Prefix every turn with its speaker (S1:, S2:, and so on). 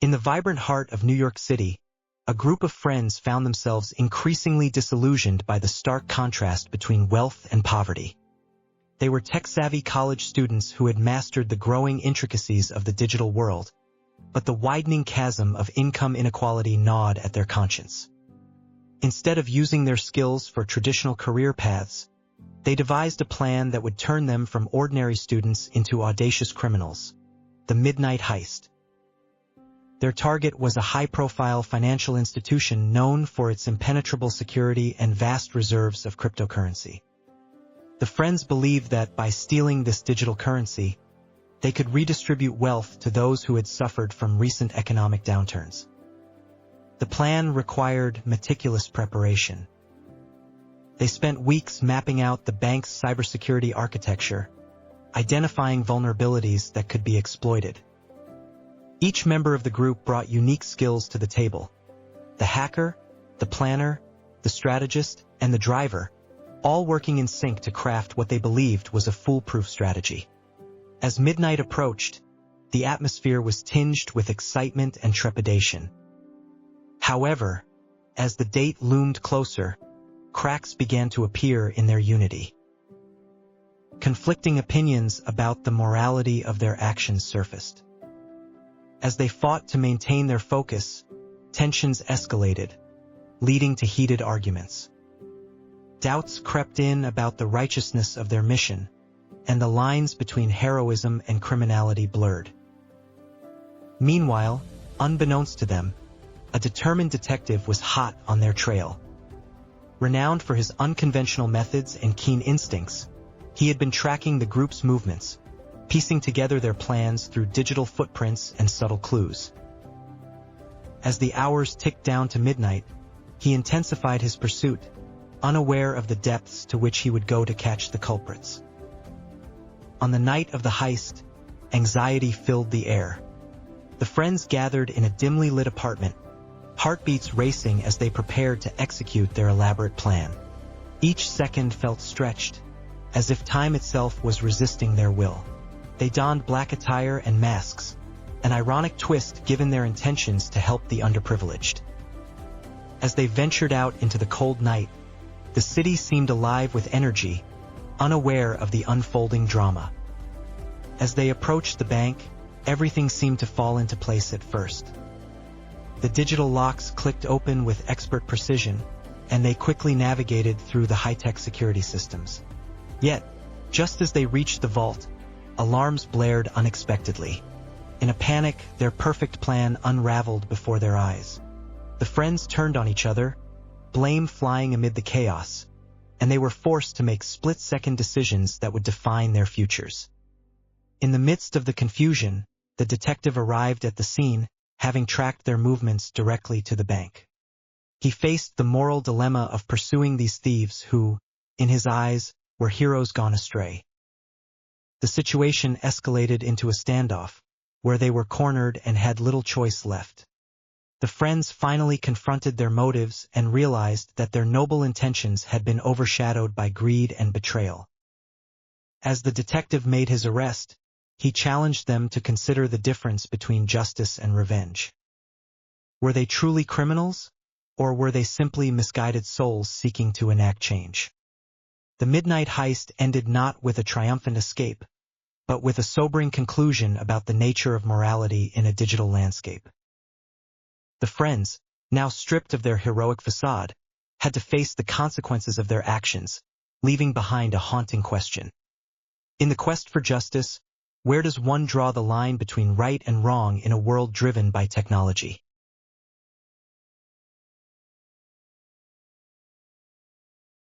S1: In the vibrant heart of New York City, a group of friends found themselves increasingly disillusioned by the stark contrast between wealth and poverty. They were tech-savvy college students who had mastered the growing intricacies of the digital world, but the widening chasm of income inequality gnawed at their conscience. Instead of using their skills for traditional career paths, they devised a plan that would turn them from ordinary students into audacious criminals: the Midnight Heist. Their target was a high-profile financial institution known for its impenetrable security and vast reserves of cryptocurrency. The friends believed that by stealing this digital currency, they could redistribute wealth to those who had suffered from recent economic downturns. The plan required meticulous preparation. They spent weeks mapping out the bank's cybersecurity architecture, identifying vulnerabilities that could be exploited. Each member of the group brought unique skills to the table. The hacker, the planner, the strategist, and the driver, all working in sync to craft what they believed was a foolproof strategy. As midnight approached, the atmosphere was tinged with excitement and trepidation. However, as the date loomed closer, cracks began to appear in their unity. Conflicting opinions about the morality of their actions surfaced. As they fought to maintain their focus, tensions escalated, leading to heated arguments. Doubts crept in about the righteousness of their mission, and the lines between heroism and criminality blurred. Meanwhile, unbeknownst to them, a determined detective was hot on their trail. Renowned for his unconventional methods and keen instincts, he had been tracking the group's movements, piecing together their plans through digital footprints and subtle clues. As the hours ticked down to midnight, he intensified his pursuit, unaware of the depths to which he would go to catch the culprits. On the night of the heist, anxiety filled the air. The friends gathered in a dimly lit apartment, heartbeats racing as they prepared to execute their elaborate plan. Each second felt stretched, as if time itself was resisting their will. They donned black attire and masks, an ironic twist given their intentions to help the underprivileged. As they ventured out into the cold night, the city seemed alive with energy, unaware of the unfolding drama. As they approached the bank, everything seemed to fall into place at first. The digital locks clicked open with expert precision, and they quickly navigated through the high-tech security systems. Yet, just as they reached the vault, alarms blared unexpectedly. In a panic, their perfect plan unraveled before their eyes. The friends turned on each other, blame flying amid the chaos, and they were forced to make split-second decisions that would define their futures. In the midst of the confusion, the detective arrived at the scene, having tracked their movements directly to the bank. He faced the moral dilemma of pursuing these thieves who, in his eyes, were heroes gone astray. The situation escalated into a standoff, where they were cornered and had little choice left. The friends finally confronted their motives and realized that their noble intentions had been overshadowed by greed and betrayal. As the detective made his arrest, he challenged them to consider the difference between justice and revenge. Were they truly criminals, or were they simply misguided souls seeking to enact change? The midnight heist ended not with a triumphant escape, but with a sobering conclusion about the nature of morality in a digital landscape. The friends, now stripped of their heroic facade, had to face the consequences of their actions, leaving behind a haunting question. In the quest for justice, where does one draw the line between right and wrong in a world driven by technology?